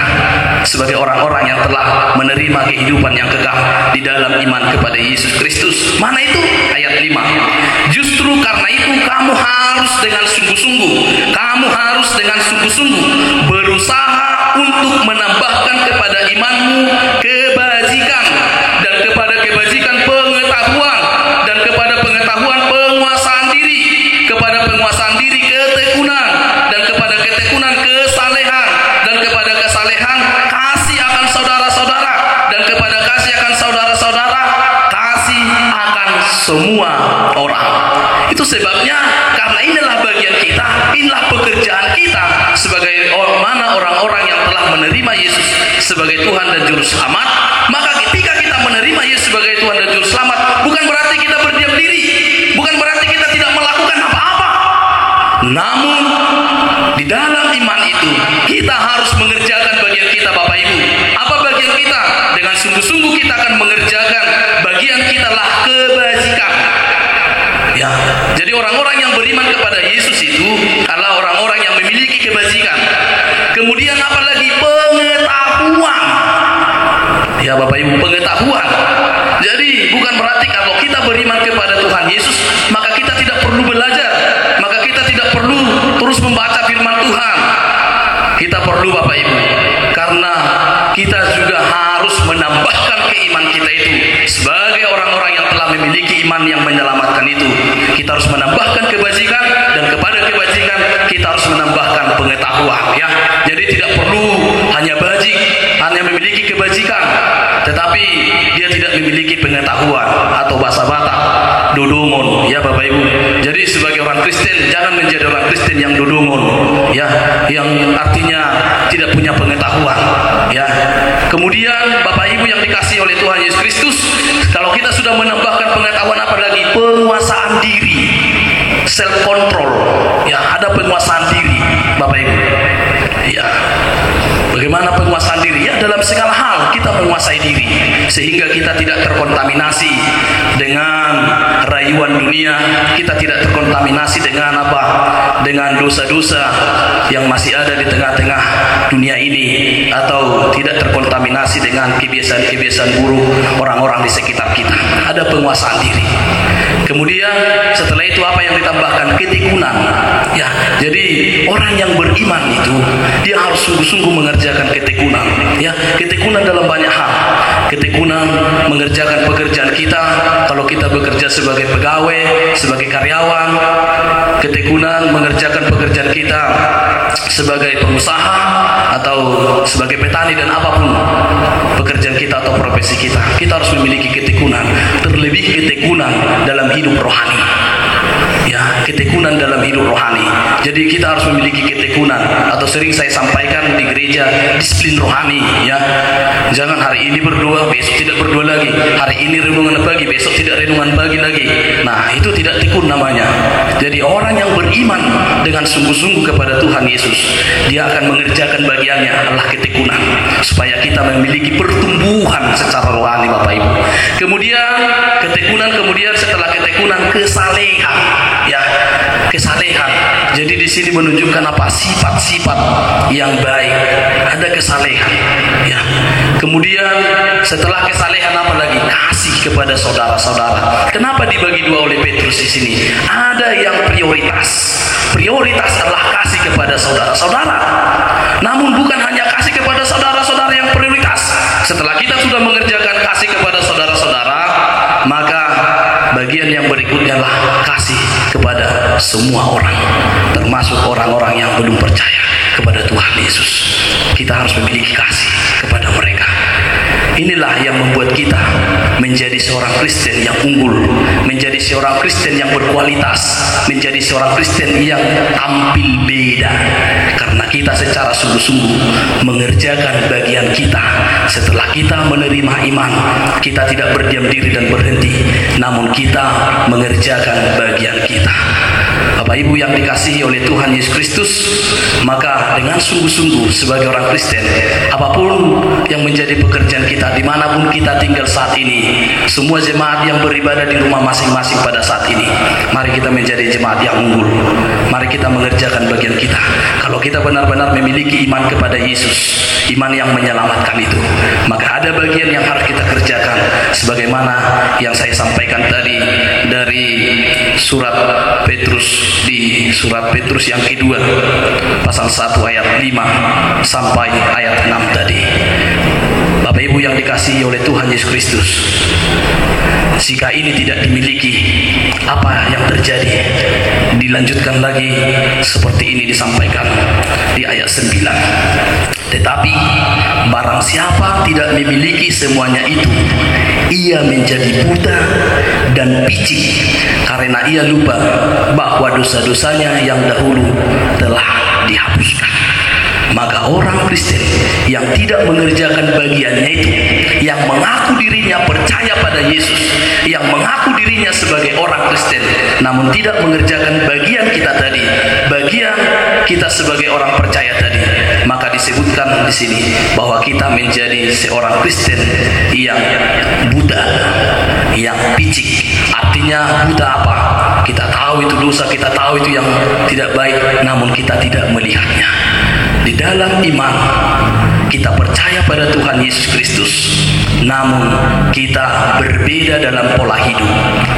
[SPEAKER 3] sebagai orang-orang yang telah menerima kehidupan yang kekal di dalam iman kepada Yesus Kristus. Mana itu? Ayat 5. Justru karena itu kamu harus dengan sungguh-sungguh, kamu harus dengan sungguh-sungguh berusaha untuk menambahkan kepada imanmu kebajikan, dan kepada kebajikan pengetahuan, dan kepada pengetahuan penguasaan diri, kepada penguasaan diri ketekunan, dan kepada ketekunan kesalehan, dan kepada kesalehan kasih akan saudara-saudara, dan kepada kasih akan saudara-saudara kasih akan semua orang. Itu sebabnya karena inilah bagian kita, inilah pekerjaan kita sebagai orang-orang yang telah menerima Yesus sebagai Tuhan dan Juru Selamat. Maka ketika kita menerima Yesus sebagai Tuhan dan Juru Selamat, bukan berarti kita berdiam diri, bukan berarti kita tidak melakukan apa-apa. Namun di dalam iman itu kita harus mengerjakan bagian kita Bapak Ibu. Apa bagian kita? Dengan sungguh-sungguh kita akan mengerjakan bagian kita lah kebajikan. Ya, jadi orang-orang yang beriman kepada Yesus itu adalah orang-orang yang memiliki kebajikan. Kemudian apalagi pengetahuan. Ya Bapak Ibu, pengetahuan. Jadi bukan berarti kalau kita beriman kepada Tuhan Yesus maka kita tidak perlu belajar, maka kita tidak perlu terus membaca firman Tuhan. Kita perlu Bapak Ibu, karena kita juga harus harus menambahkan keimanan kita itu sebagai orang-orang yang telah memiliki iman yang menyelamatkan itu. Kita harus menambahkan kebajikan, dan kepada kebajikan kita harus menambahkan pengetahuan, ya. Jadi tidak perlu hanya bajik, hanya memiliki kebajikan, tetapi dia tidak memiliki pengetahuan, atau bahasa Batak dodongon, ya Bapak Ibu. Jadi sebagai orang Kristen, jangan menjadi orang Kristen yang dodongon, ya, yang artinya tidak punya pengetahuan, ya. Kemudian Bapak Ibu yang dikasihi oleh Tuhan Yesus Kristus, kalau kita sudah menambahkan pengetahuan, apa lagi? Penguasaan diri, self control, ya. Ada penguasaan diri, Bapak Ibu, ya. Bagaimana penguasaan diri? Ya, dalam segala hal kita menguasai diri, sehingga kita tidak terkontaminasi dengan rayuan dunia, kita tidak terkontaminasi dengan apa? Dengan dosa-dosa yang masih ada di tengah-tengah dunia ini, atau tidak terkontaminasi dengan kebiasaan-kebiasaan buruk orang-orang di sekitar kita. Ada penguasaan diri. Kemudian setelah itu apa yang ditambahkan? Ketekunan, ya. Jadi orang yang beriman itu dia harus sungguh-sungguh mengerjakan ketekunan, ya. Ketekunan dalam banyak hal. Ketekunan mengerjakan pekerjaan kita. Kalau kita bekerja sebagai pegawai, sebagai karyawan, ketekunan mengerjakan pekerjaan kita sebagai pengusaha atau sebagai petani dan apapun pekerjaan kita atau profesi kita. Kita harus memiliki ketekunan, terlebih ketekunan dalam hidup rohani, ya, ketekunan dalam hidup rohani. Jadi kita harus memiliki ketekunan, atau sering saya sampaikan di gereja, disiplin rohani, ya. Jangan hari ini berdoa, besok tidak berdoa lagi. Hari ini renungan pagi, besok tidak renungan pagi lagi. Nah, itu tidak tekun namanya. Jadi orang yang beriman dengan sungguh-sungguh kepada Tuhan Yesus, dia akan mengerjakan bagiannya adalah ketekunan, supaya kita memiliki pertumbuhan secara rohani, Bapak Ibu. Kemudian ketekunan, kemudian setelah ketekunan kesalehan, ya, kesalehan. Jadi di sini menunjukkan apa? Sifat-sifat yang baik. Ada kesalehan, ya. Kemudian setelah kesalehan apa lagi? Kasih kepada saudara-saudara. Kenapa dibagi dua oleh Petrus di sini? Ada yang prioritas. Prioritas adalah kasih kepada saudara-saudara. Namun bukan hanya kasih kepada saudara-saudara yang prioritas. Setelah kita sudah mengerjakan kasih kepada saudara-saudara, maka bagian yang berikutnya adalah kasih kepada semua orang, termasuk orang-orang yang belum percaya kepada Tuhan Yesus. Kita harus memiliki kasih kepada mereka. Inilah yang membuat kita menjadi seorang Kristen yang unggul, menjadi seorang Kristen yang berkualitas, menjadi seorang Kristen yang tampil beda, karena kita secara sungguh-sungguh mengerjakan bagian kita. Setelah kita menerima iman, kita tidak berdiam diri dan berhenti, namun kita mengerjakan bagian kita. Bapak Ibu yang dikasihi oleh Tuhan Yesus Kristus, maka dengan sungguh-sungguh sebagai orang Kristen, apapun yang menjadi pekerjaan kita, dimanapun kita tinggal saat ini, semua jemaat yang beribadah di rumah masing-masing pada saat ini, mari kita menjadi jemaat yang unggul. Mari kita mengerjakan bagian kita. Kalau kita benar-benar memiliki iman kepada Yesus, iman yang menyelamatkan itu, maka ada bagian yang harus kita kerjakan, sebagaimana yang saya sampaikan tadi dari surat Petrus, di surat Petrus yang kedua pasal 1 ayat 5 sampai ayat 6 tadi. Bapak Ibu yang dikasihi oleh Tuhan Yesus Kristus, jika ini tidak dimiliki, apa yang terjadi? Dilanjutkan lagi seperti ini disampaikan di ayat 9. Tetapi barang siapa tidak memiliki semuanya itu, ia menjadi buta dan picik, karena ia lupa bahwa dosa-dosanya yang dahulu telah dihapuskan. Maka orang Kristen yang tidak mengerjakan bagiannya itu, yang mengaku dirinya percaya pada Yesus, yang mengaku dirinya sebagai orang Kristen, namun tidak mengerjakan bagian kita tadi, bagian kita sebagai orang percaya tadi, maka disebutkan di sini bahwa kita menjadi seorang Kristen yang buta, yang picik. Artinya buta apa? Kita tahu itu dosa, kita tahu itu yang tidak baik, namun kita tidak melihatnya. Di dalam iman kita percaya pada Tuhan Yesus Kristus, namun kita berbeda dalam pola hidup,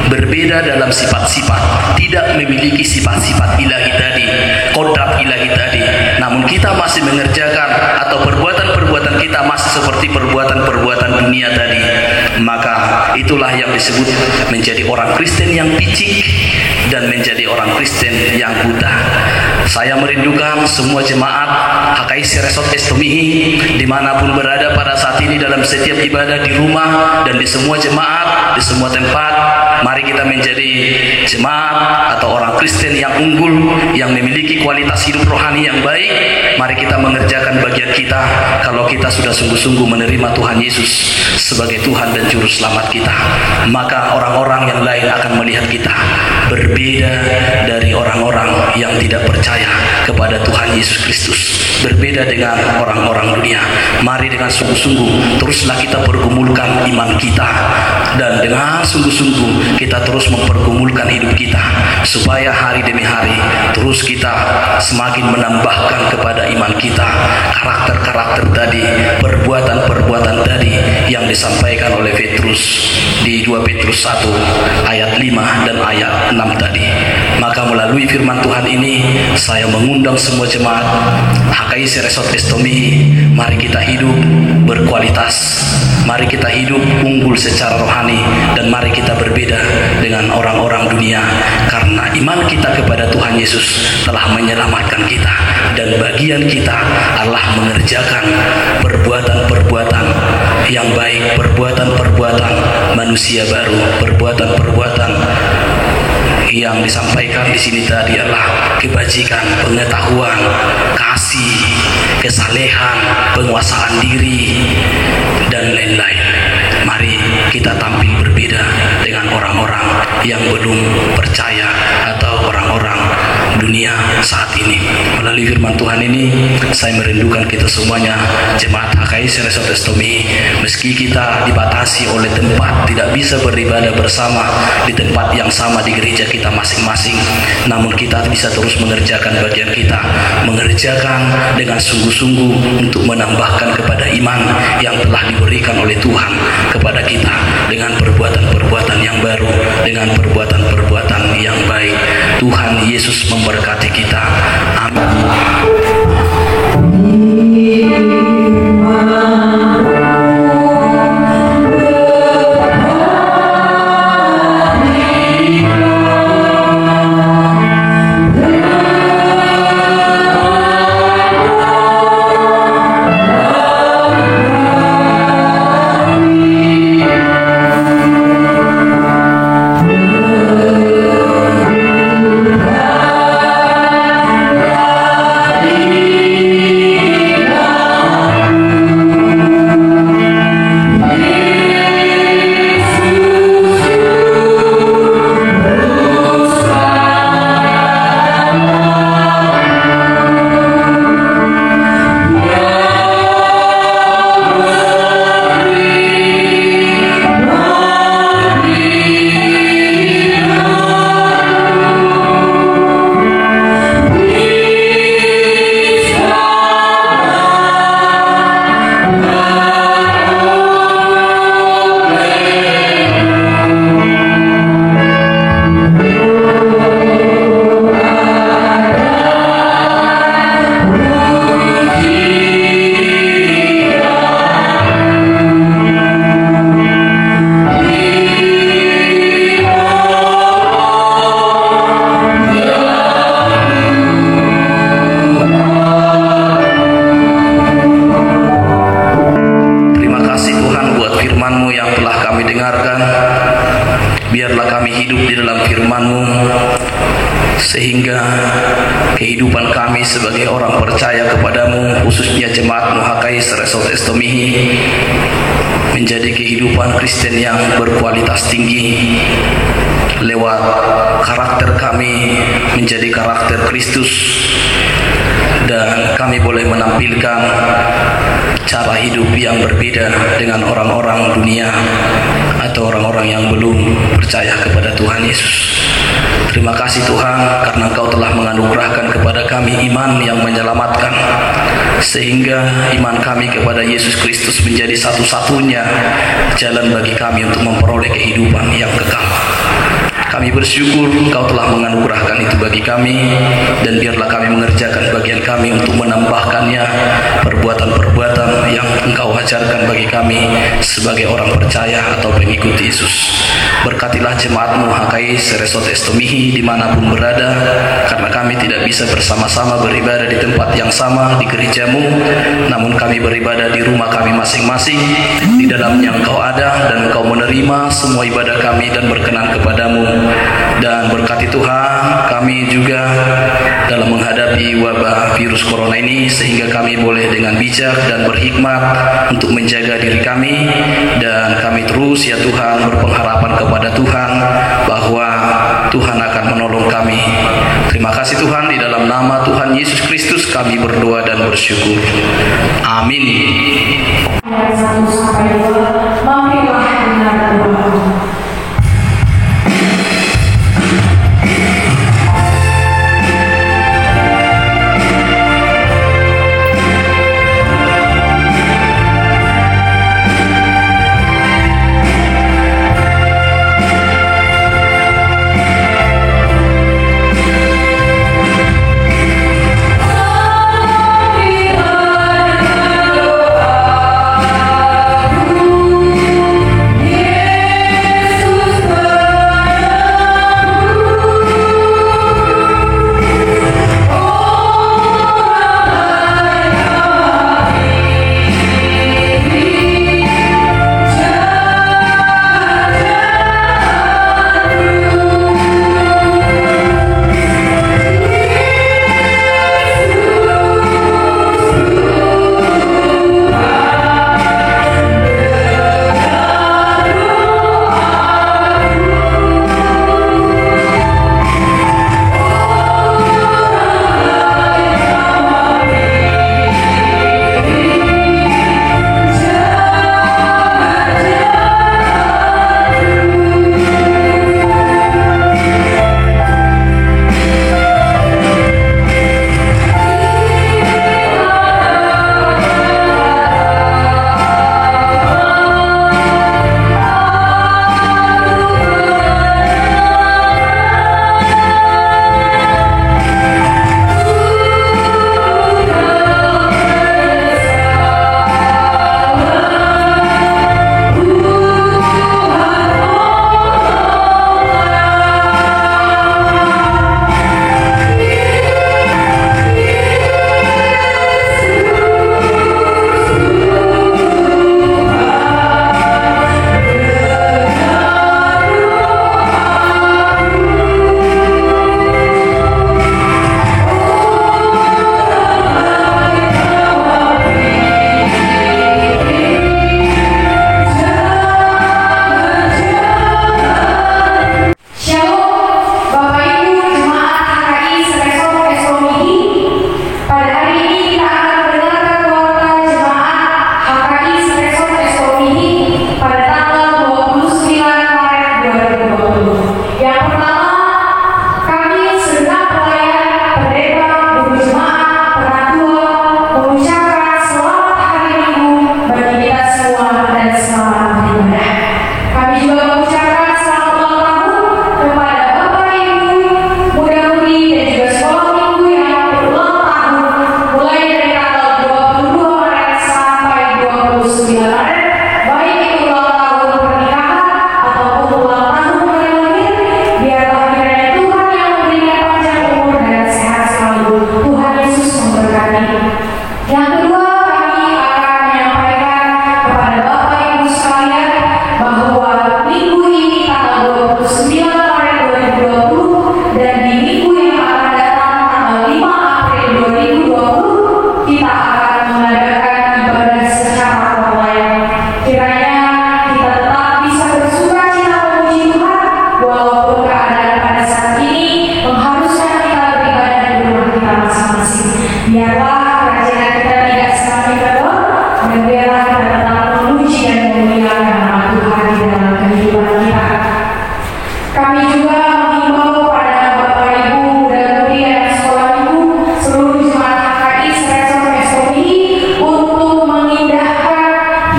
[SPEAKER 3] berbeda dalam sifat-sifat, tidak memiliki sifat-sifat ilahi tadi, kodrat ilahi tadi, namun kita masih mengerjakan atau perbuatan-perbuatan kita masih seperti perbuatan-perbuatan dunia tadi, maka itulah yang disebut menjadi orang Kristen yang picik dan menjadi orang Kristen yang buta. Saya merindukan semua jemaat HKIC Resort Estomihi dimanapun berada pada saat ini dalam setiap ibadah di rumah dan di semua jemaat, di semua tempat. Mari kita menjadi jemaat atau orang Kristen yang unggul, yang memiliki kualitas hidup rohani yang baik. Mari kita mengerjakan bagian kita kalau kita sudah sungguh-sungguh menerima Tuhan Yesus sebagai Tuhan dan Juru Selamat kita. Maka orang-orang yang lain akan melihat kita berbeda dari orang-orang yang tidak percaya kepada Tuhan Yesus Kristus, berbeda dengan orang-orang dunia. Mari dengan sungguh-sungguh teruslah kita pergumulkan iman kita, dan dengan sungguh-sungguh kita terus mempergumulkan hidup kita supaya hari demi hari terus kita semakin menambahkan kepada iman kita karakter-karakter tadi, perbuatan-perbuatan tadi yang disampaikan oleh Petrus di 2 Petrus 1 ayat 5 dan ayat 6 tadi. Maka melalui firman Tuhan ini saya mengundang semua jemaat HKIC Resort Estomihi, mari kita hidup berkualitas, mari kita hidup unggul secara rohani, dan mari kita berbeda dengan orang-orang dunia karena iman kita kepada Tuhan Yesus telah menyelamatkan kita, dan bagian kita adalah mengerjakan perbuatan-perbuatan yang baik, perbuatan-perbuatan manusia baru, perbuatan-perbuatan yang disampaikan di sini tadi adalah kebajikan, pengetahuan, kasih, kesalehan, penguasaan diri, dan lain-lain. Mari kita tampil berbeda dengan orang-orang yang belum percaya atau orang-orang dunia saat ini. Melalui firman Tuhan ini saya merindukan kita semuanya jemaat HKIC Resort Estomihi, meski kita dibatasi oleh tempat, tidak bisa beribadah bersama di tempat yang sama di gereja kita masing-masing, namun kita bisa terus mengerjakan bagian kita, mengerjakan dengan sungguh-sungguh untuk menambahkan kepada iman yang telah diberikan oleh Tuhan kepada kita dengan perbuatan-perbuatan yang baru, dengan perbuatan-perbuatan yang baik. Tuhan Yesus memberkati kita. Amin. Biarlah kami hidup di dalam firman-Mu, sehingga kehidupan kami sebagai orang percaya kepadamu, khususnya jemaat-Mu HKIC Resort Estomihi, menjadi kehidupan Kristen yang berkualitas tinggi. Lewat karakter kami menjadi karakter Kristus, dan kami boleh menampilkan cara hidup yang berbeda dengan orang-orang dunia atau orang-orang yang belum percaya kepada Tuhan Yesus. Terima kasih Tuhan, karena Engkau telah menganugerahkan kepada kami iman yang menyelamatkan, sehingga iman kami kepada Yesus Kristus menjadi satu-satunya jalan bagi kami untuk memperoleh kehidupan yang kekal. Kami bersyukur Engkau telah menganugerahkan itu bagi kami, dan biarlah kami mengerjakan bagian kami untuk menambahkannya perbuatan-perbuatan yang Engkau ajarkan bagi kami sebagai orang percaya atau pengikut Yesus. Berkatilah jemaat-Mu HKI Seresot Estomihi dimanapun berada, karena kami tidak bisa bersama-sama beribadah di tempat yang sama di gereja-Mu, namun kami beribadah di rumah kami masing-masing. Di dalamnya Engkau ada, dan Engkau menerima semua ibadah kami dan berkenan kepadamu. Dan berkati Tuhan kami juga dalam menghadapi wabah virus corona ini, sehingga kami boleh dengan bijak dan berhikmat untuk menjaga diri kami, dan kami terus ya Tuhan berpengharapan kepada Tuhan bahwa Tuhan akan menolong kami. Terima kasih Tuhan, di dalam nama Tuhan Yesus Kristus kami berdoa dan bersyukur. Amin.
[SPEAKER 1] Ayat 1-2, marilah dengar doa.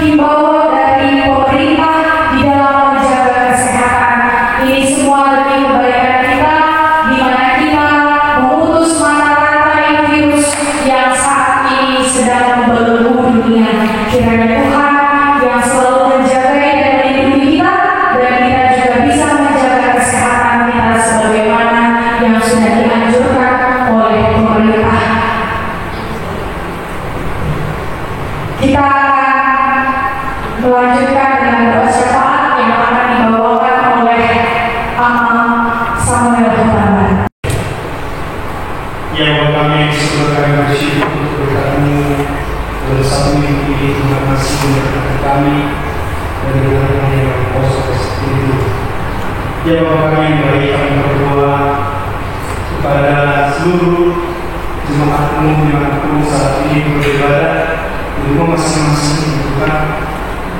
[SPEAKER 1] Himbauan dari Kita akan melanjutkan dengan doa syafaat yang akan dibawakan oleh Amam Samuel Hutama.
[SPEAKER 4] Ya Allah, kami kami bersyukur untuk berkat-Mu pada satu minggu ini. Terima kasih untuk kami dan berkat yang kuasa seperti itu. Ya Allah, kami yang baik, kami berdoa kepada seluruh jemaat-Mu saat ini beribadah di rumah masing-masing, Tuhan,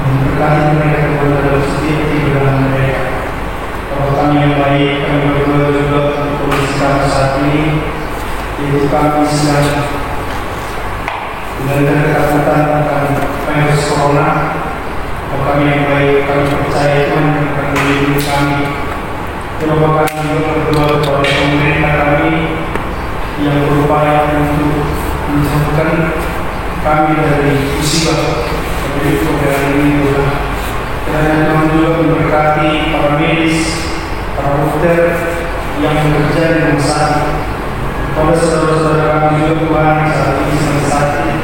[SPEAKER 4] memberkati mereka dalam setiap ibadah mereka. Kalau kami yang baik, kami berdoa juga untuk kondisi kami saat ini, yaitu kami sedang dengan ketakutan akan virus corona. Kalau kami yang baik, kami percaya Tuhan akan melindungi kami. Terima kami juga berdoa kepada pemerintah kami yang berupaya untuk menjauhkan kami dari musibah seperti COVID ini, Tuhan. Kiranya Tuhan juga memberkati para medis, para dokter yang bekerja di rumah sakit. Pada saudara-saudara kami juga, Tuhan, saat ini sedang sakit,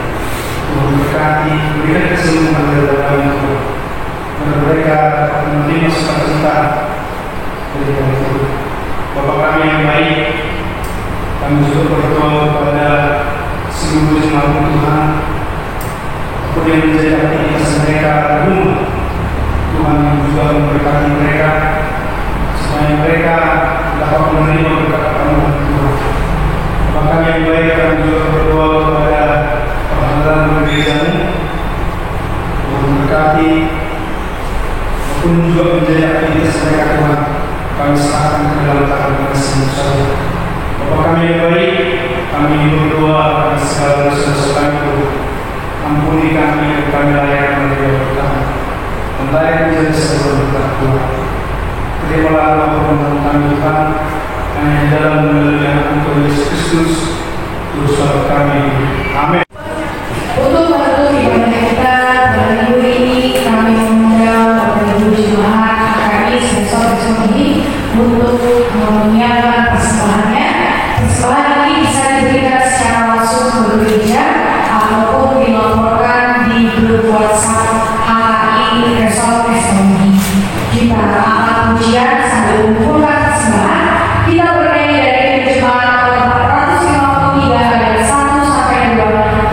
[SPEAKER 4] Tuhan berkati, berikan kesembuhan dalam Tuhan, agar mereka dapat menerima sukacita dari Tuhan. Bapa kami yang baik, kami juga berdoa kepada seluruh jemaat Tuhan, apa yang menjadi aktivitas mereka di rumah, Tuhan juga memberkati mereka, supaya mereka dapat menerima berkat-Mu, Tuhan. Maka yang baik, kami juga berdoa kepada perhatian gereja-Mu, Tuhan memberkati, maupun juga menjadi aktivitas mereka, Tuhan. Kami serahkan ke dalam tangan Kasih-Mu saja. Bapak kami yang baik, kami berdoa atas segala dosa-dosa kami, Tuhan. Ampuni kami yang kami layakkan dari kami. Mentari menjadi sebuah berkat, Tuhan. Terimalah Allah permohonan kami, Tuhan, hanya dalam melalui Anak-Mu Yesus Kristus, Juru Selamat kami. Amin.
[SPEAKER 1] Untuk menutupi ibadah kita pada minggu ini, kami mengundang Bapak Ibu Jemaat HKI besok ini untuk menyiapkan persembahannya. Persembahan ini bisa diberikan secara langsung ke gereja ataupun dilaporkan di grup WhatsApp HKI Resort Testimoni. Kita akan pujian sambil mengumpulkan persembahan. Kita bernyanyi dari jemaat 453 ayat 1 sampai 2.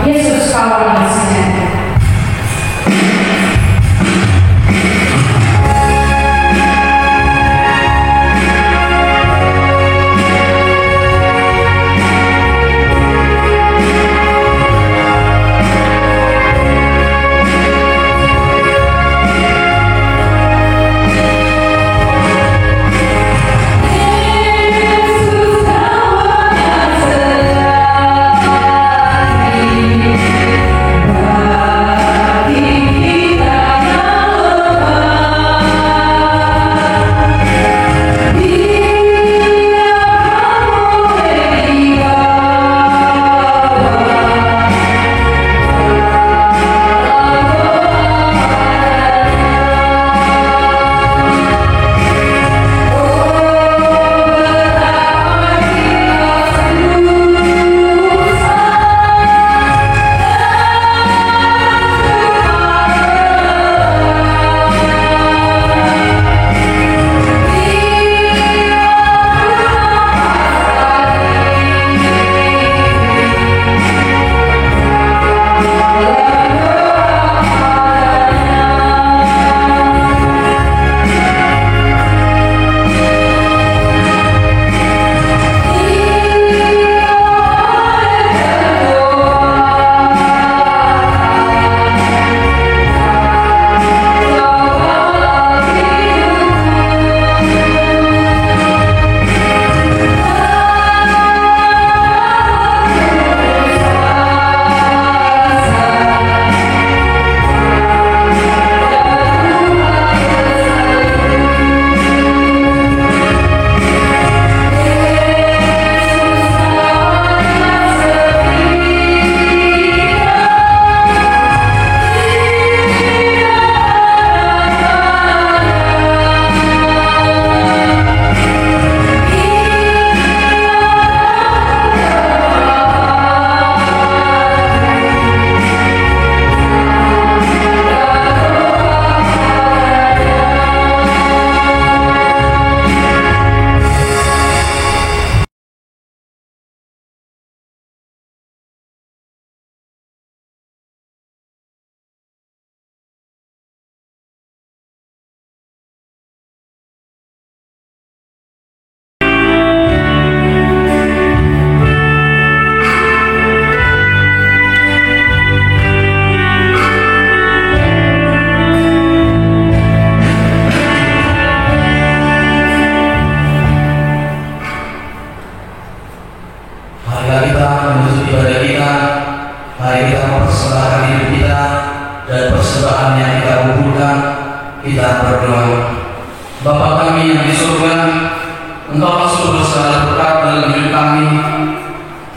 [SPEAKER 3] Engkau sumber segala berkat dalam hidup kami.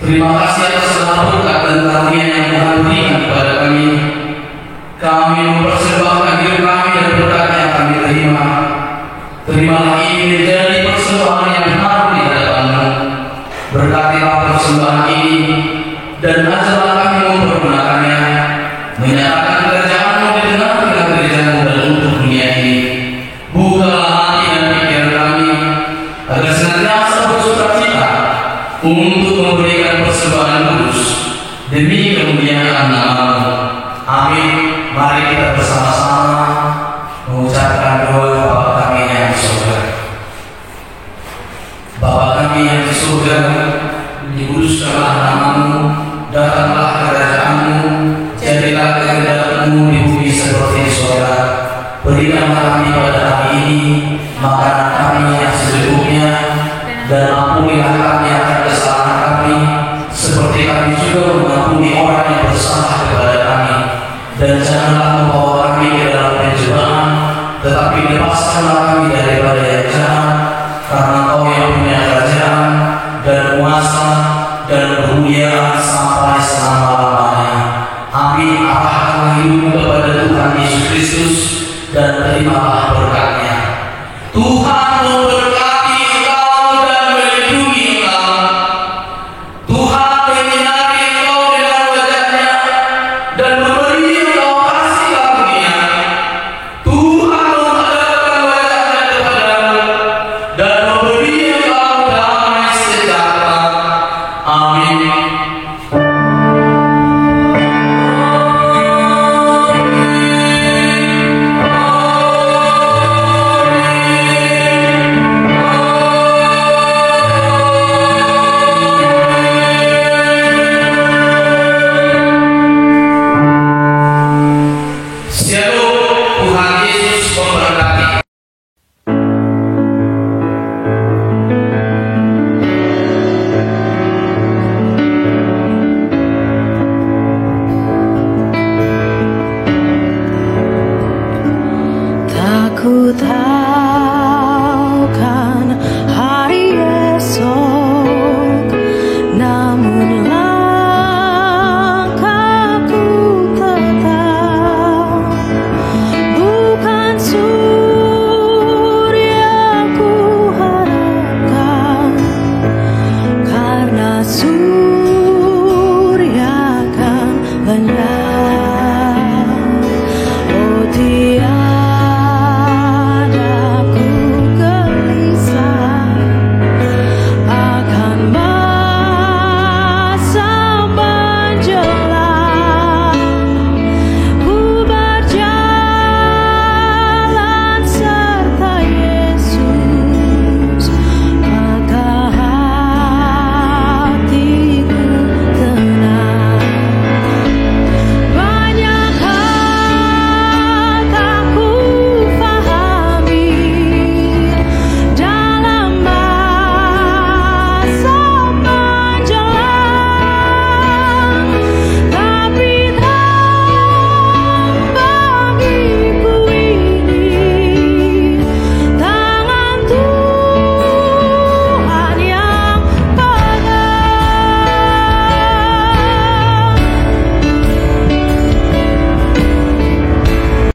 [SPEAKER 3] Terima kasih atas segala berkat dan karunia yang Tuhan berikan kepada kami. Kami mempersembahkan hidup kami dan berkat yang kami terima. Terimalah ini menjadi persembahan yang harum di hadapan-Mu. Berkatilah persembahan ini dan ajarlah kami mempergunakannya, menyatakan kerajaan-Mu di tengah-tengah gereja-Mu dan untuk dunia ini. Bukalah hati dan pikiran kami agar senantiasa bersukacita untuk memberikan persembahan kudus demi kemuliaan nama-Mu. Amin. Mari kita bersama-sama mengucapkan doa Bapa kami yang di surga. Bapa kami yang di surga, dikuduskanlah nama-Mu, datanglah kerajaan-Mu, jadilah kehendak-Mu di bumi seperti di surga. Berikanlah kami pada hari ini makanan kami yang secukupnya, dan ampunilah kami akan kesalahan kami, seperti kami juga mengampuni orang yang bersalah kepada kami. Dan janganlah membawa kami ke dalam pencobaan, tetapi lepaskanlah kami daripada yang jahat, karena Engkau yang punya kerajaan dan kuasa dan kemuliaan sampai selama-lamanya. Amin. Arahkanlah hidupmu kepada Tuhan Yesus Kristus dan terimalah berkat-Nya. Tuhan